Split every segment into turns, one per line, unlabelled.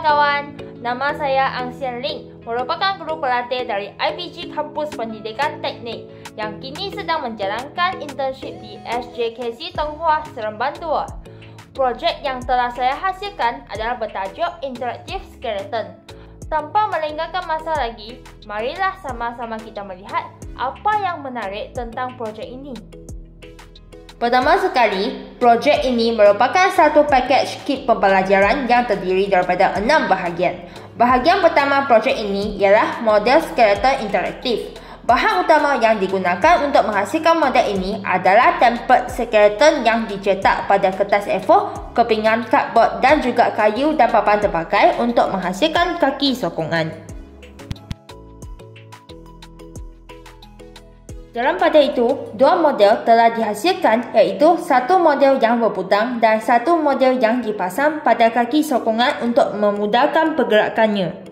kawan-kawan, nama saya Ang Sian Ling, merupakan guru pelatih dari IPG Kampus Pendidikan Teknik yang kini sedang menjalankan internship di SJKC Tenghua Seremban 2. Projek yang telah saya hasilkan adalah bertajuk Interactive Skeleton. Tanpa melengahkan masa lagi, marilah sama-sama kita melihat apa yang menarik tentang projek ini. Pertama sekali, projek ini merupakan satu pakej kit pembelajaran yang terdiri daripada 6 bahagian. Bahagian pertama projek ini ialah model skeleton interaktif. Bahan utama yang digunakan untuk menghasilkan model ini adalah template skeleton yang dicetak pada kertas A4, kepingan cardboard dan juga kayu dan papan terpakai untuk menghasilkan kaki sokongan. Dalam pada itu, dua model telah dihasilkan, iaitu satu model yang berputang dan satu model yang dipasang pada kaki sokongan untuk memudahkan pergerakannya.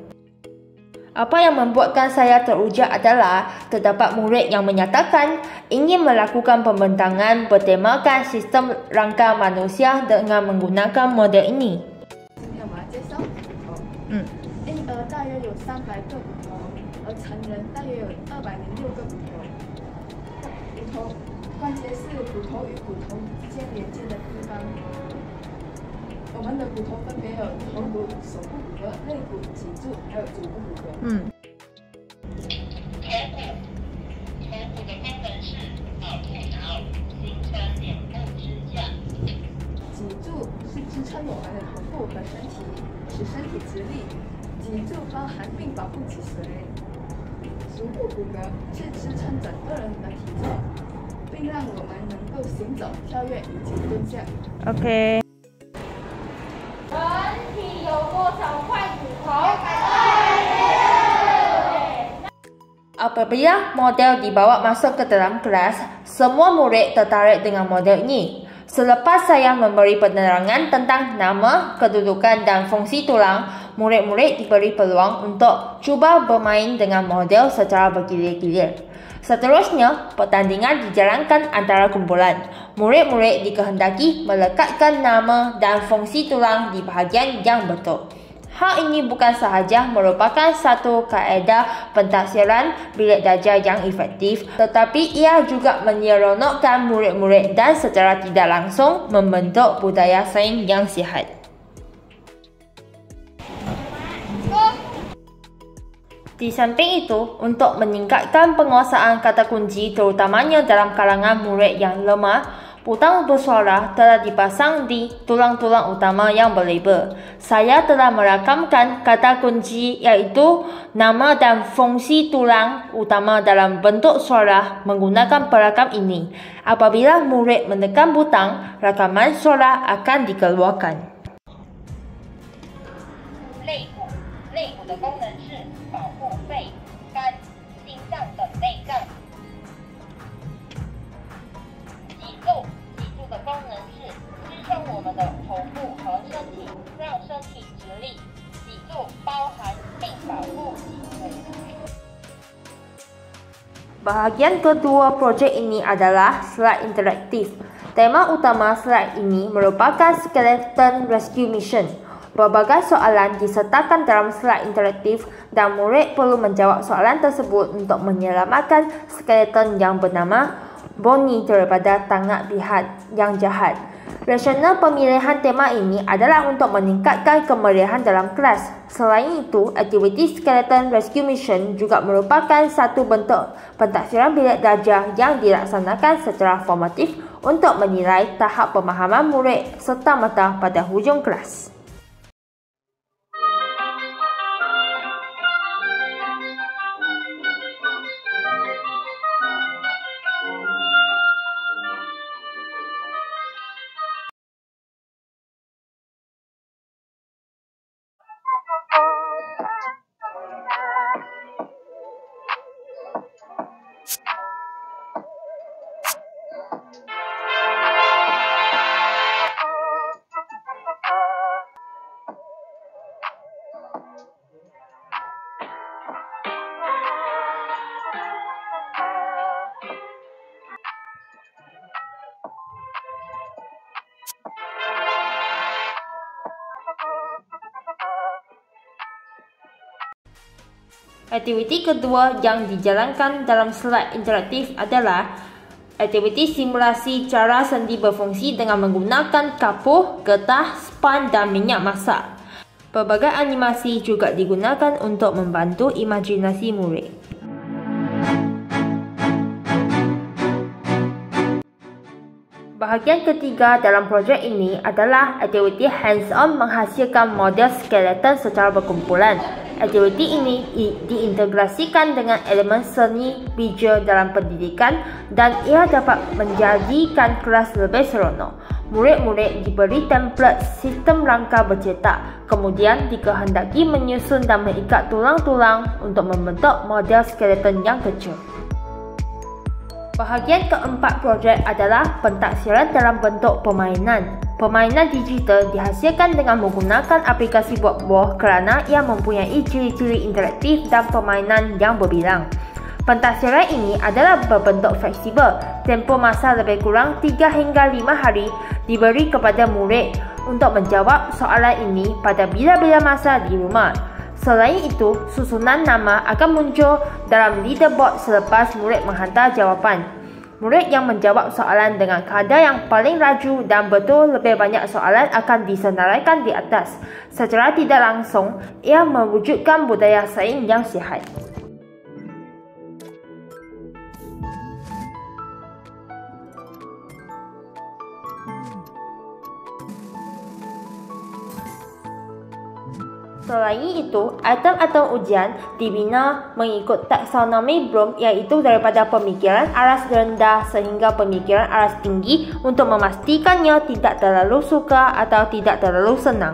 Apa yang membuatkan saya teruja adalah terdapat murid yang menyatakan ingin melakukan pembentangan bertemakan sistem rangka manusia dengan menggunakan model ini.
大约有300个骨头，而成人大约有206个骨头。骨头关节是骨头与骨头之间连接的地方。我们的骨头分别有头骨、手部骨骼、肋骨、脊柱，还有足部骨骼。头骨的功能是保护脑，形成脸部支架。脊柱是支撑我们的头部和身体，使身体直立。脊柱包含并保护脊髓。足部骨骼是支撑整个人的体重，并让我们能够行走、跳跃以及蹲下。
OK。人体有多少块骨头？Apabila model dibawa masuk ke dalam kelas, semua murid tertarik dengan model ini. Selepas saya memberi penerangan tentang nama, kedudukan dan fungsi tulang, murid-murid diberi peluang untuk cuba bermain dengan model secara bergilir-gilir. Seterusnya, pertandingan dijalankan antara kumpulan. Murid-murid dikehendaki melekatkan nama dan fungsi tulang di bahagian yang betul. Hal ini bukan sahaja merupakan satu kaedah pentafsiran bilik darjah yang efektif, tetapi ia juga menyeronokkan murid-murid dan secara tidak langsung membentuk budaya sains yang sihat. Di samping itu, untuk meningkatkan penguasaan kata kunci terutamanya dalam kalangan murid yang lemah, putang bersuara telah dipasang di tulang-tulang utama yang berlabel. Saya telah merakamkan kata kunci iaitu nama dan fungsi tulang utama dalam bentuk suara menggunakan perakam ini. Apabila murid menekan butang, rakaman suara akan dikeluarkan.
肋骨的功能是保护肺、肝、心脏等内脏。脊柱的功能是支撑我们的头部和身体，让身体直立。脊柱包含并保护脊髓。
Bahagian kedua projek ini adalah slide interaktif. Tema utama slide ini merupakan Skeleton Rescue Mission. Berbagai soalan disertakan dalam slide interaktif dan murid perlu menjawab soalan tersebut untuk menyelamatkan skeleton yang bernama Bonnie daripada tangan lihat yang jahat. Rasional pemilihan tema ini adalah untuk meningkatkan kemeriahan dalam kelas. Selain itu, aktiviti Skeleton Rescue Mission juga merupakan satu bentuk pentafsiran bilik darjah yang dilaksanakan secara formatif untuk menilai tahap pemahaman murid serta-merta pada hujung kelas. Aktiviti kedua yang dijalankan dalam slide interaktif adalah aktiviti simulasi cara sendi berfungsi dengan menggunakan kapur, getah, span dan minyak masak. Pelbagai animasi juga digunakan untuk membantu imajinasi murid. Bahagian ketiga dalam projek ini adalah aktiviti hands-on menghasilkan model skeleton secara berkumpulan. Aktiviti ini diintegrasikan dengan elemen seni visual dalam pendidikan dan ia dapat menjadikan kelas lebih seronok. Murid-murid diberi template sistem rangka bercetak, kemudian dikehendaki menyusun dan mengikat tulang-tulang untuk membentuk model skeleton yang kecil. Bahagian keempat projek adalah pentaksiran dalam bentuk permainan. Permainan digital dihasilkan dengan menggunakan aplikasi buat kerana ia mempunyai ciri-ciri interaktif dan permainan yang berbilang. Pentaksiran ini adalah berbentuk fleksibel. Tempoh masa lebih kurang 3 hingga 5 hari diberi kepada murid untuk menjawab soalan ini pada bila-bila masa di rumah. Selain itu, susunan nama akan muncul dalam leaderboard selepas murid menghantar jawapan. Murid yang menjawab soalan dengan kadar yang paling laju dan betul lebih banyak soalan akan disenaraikan di atas. Secara tidak langsung, ia mewujudkan budaya saing yang sihat. Selain itu, item-item ujian dibina mengikut taksonomi Bloom, iaitu daripada pemikiran aras rendah sehingga pemikiran aras tinggi untuk memastikannya tidak terlalu sukar atau tidak terlalu senang.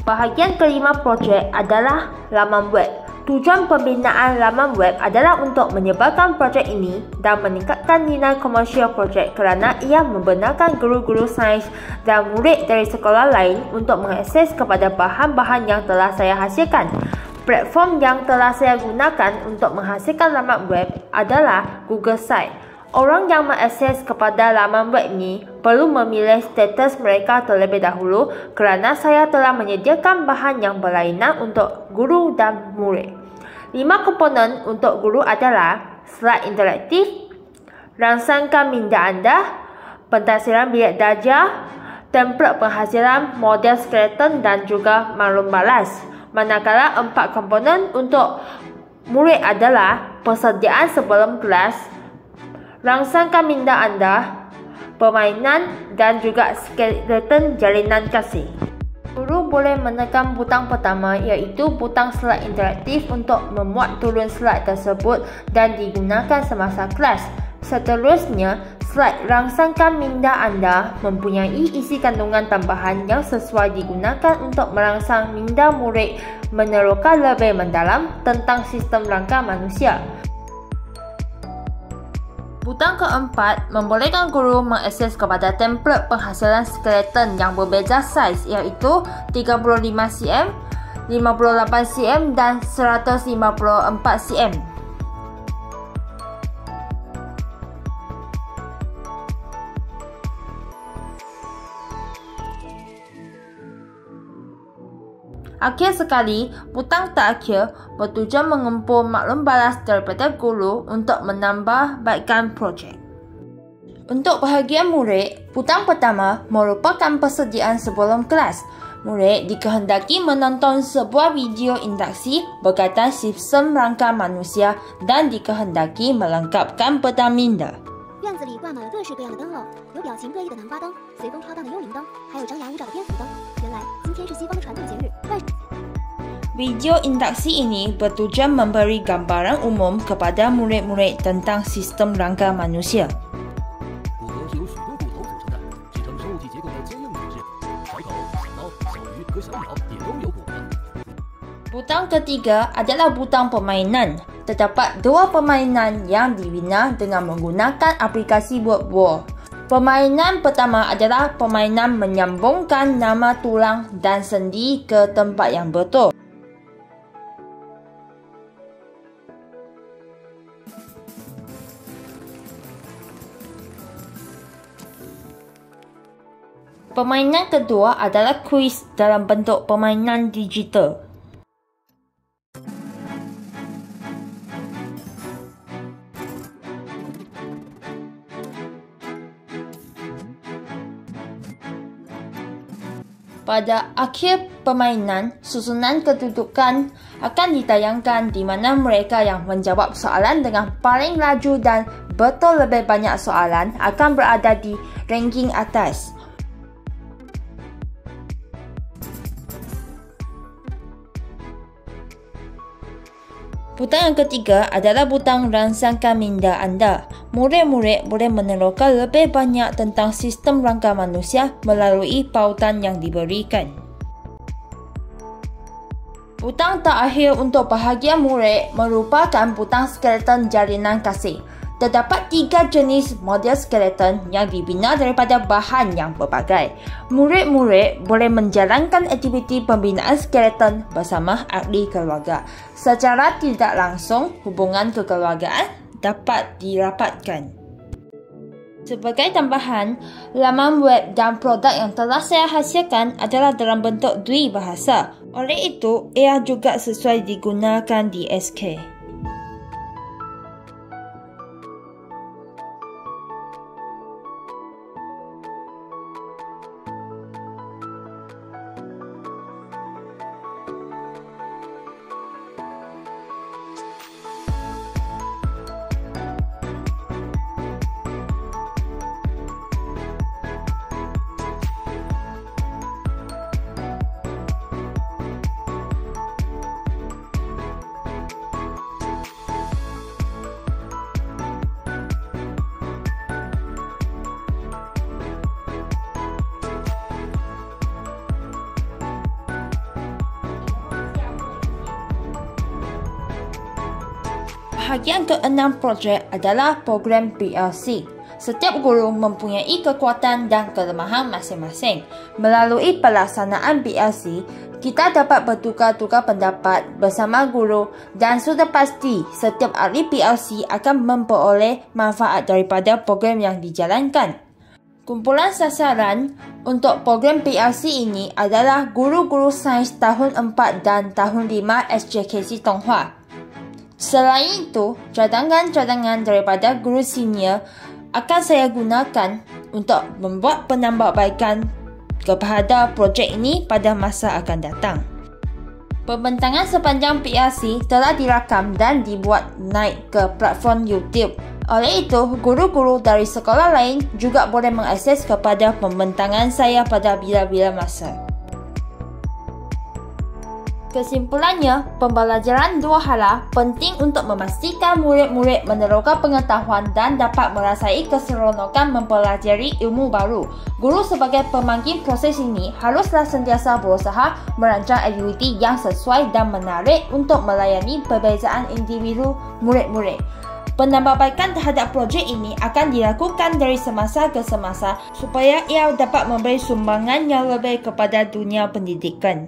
Bahagian kelima projek adalah laman web. Tujuan pembinaan laman web adalah untuk menyebarkan projek ini dan meningkatkan nilai komersial projek kerana ia membenarkan guru-guru sains dan murid dari sekolah lain untuk mengakses kepada bahan-bahan yang telah saya hasilkan. Platform yang telah saya gunakan untuk menghasilkan laman web adalah Google Site. Orang yang mengakses kepada laman web ini perlu memilih status mereka terlebih dahulu kerana saya telah menyediakan bahan yang berlainan untuk guru dan murid. 5 komponen untuk guru adalah slide interaktif, rangsangkan minda anda, pentaksiran bilik darjah, template penghasilan model skeleton dan juga maklum balas. Manakala 4 komponen untuk murid adalah persediaan sebelum kelas, rangsangkan minda anda, permainan dan juga skeleton jalinan kasih. Guru boleh menekan butang pertama iaitu butang slide interaktif untuk memuat turun slide tersebut dan digunakan semasa kelas. Seterusnya, slide rangsangkan minda anda mempunyai isi kandungan tambahan yang sesuai digunakan untuk merangsang minda murid meneroka lebih mendalam tentang sistem rangka manusia. Butang keempat membolehkan guru mengakses kepada template penghasilan skeleton yang berbeza saiz iaitu 35 cm, 58 cm dan 154 cm. Akhir sekali, butang terakhir bertujuan mengumpul maklum balas daripada guru untuk menambah baikkan projek. Untuk bahagian murid, butang pertama merupakan persediaan sebelum kelas. Murid dikehendaki menonton sebuah video interaksi berkaitan sistem rangka manusia dan dikehendaki melengkapkan peta minda.
院子里挂满了各式各样的灯笼，有表情各异的南瓜灯、随风飘荡的幽灵灯，还有张牙舞爪的蝙蝠灯。原来今天是西方的传统节日。
Video interaksi ini bertujuan memberi gambaran umum kepada murid-murid tentang sistem rangka manusia. Butang ketiga adalah butang permainan. Terdapat 2 permainan yang dibina dengan menggunakan aplikasi Wordwall. Permainan pertama adalah permainan menyambungkan nama tulang dan sendi ke tempat yang betul. Permainan kedua adalah kuis dalam bentuk permainan digital. Pada akhir permainan, susunan kedudukan akan ditayangkan di mana mereka yang menjawab soalan dengan paling laju dan betul lebih banyak soalan akan berada di ranking atas. Butang yang ketiga adalah butang rangsangkan minda anda. Murid-murid boleh meneroka lebih banyak tentang sistem rangka manusia melalui pautan yang diberikan. Butang terakhir untuk bahagian murid merupakan butang skeleton jalinan kasih. Terdapat 3 jenis model skeleton yang dibina daripada bahan yang berbagai. Murid-murid boleh menjalankan aktiviti pembinaan skeleton bersama ahli keluarga. Secara tidak langsung, hubungan kekeluargaan dapat dirapatkan. Sebagai tambahan, laman web dan produk yang telah saya hasilkan adalah dalam bentuk dui bahasa. Oleh itu, ia juga sesuai digunakan di SK. Bahagian ke-6 projek adalah program PLC. Setiap guru mempunyai kekuatan dan kelemahan masing-masing. Melalui pelaksanaan PLC, kita dapat bertukar-tukar pendapat bersama guru dan sudah pasti setiap ahli PLC akan memperoleh manfaat daripada program yang dijalankan. Kumpulan sasaran untuk program PLC ini adalah guru-guru sains tahun 4 dan tahun 5 SJKC Tonghua. Selain itu, cadangan-cadangan daripada guru senior akan saya gunakan untuk membuat penambahbaikan kepada projek ini pada masa akan datang. Pembentangan sepanjang PLC telah dirakam dan dibuat naik ke platform YouTube. Oleh itu, guru-guru dari sekolah lain juga boleh mengakses kepada pembentangan saya pada bila-bila masa. Kesimpulannya, pembelajaran dua hala penting untuk memastikan murid-murid meneroka pengetahuan dan dapat merasai keseronokan mempelajari ilmu baru. Guru sebagai pemangkin proses ini haruslah sentiasa berusaha merancang aktiviti yang sesuai dan menarik untuk melayani perbezaan individu murid-murid. Penambahbaikan terhadap projek ini akan dilakukan dari semasa ke semasa supaya ia dapat memberi sumbangan yang lebih kepada dunia pendidikan.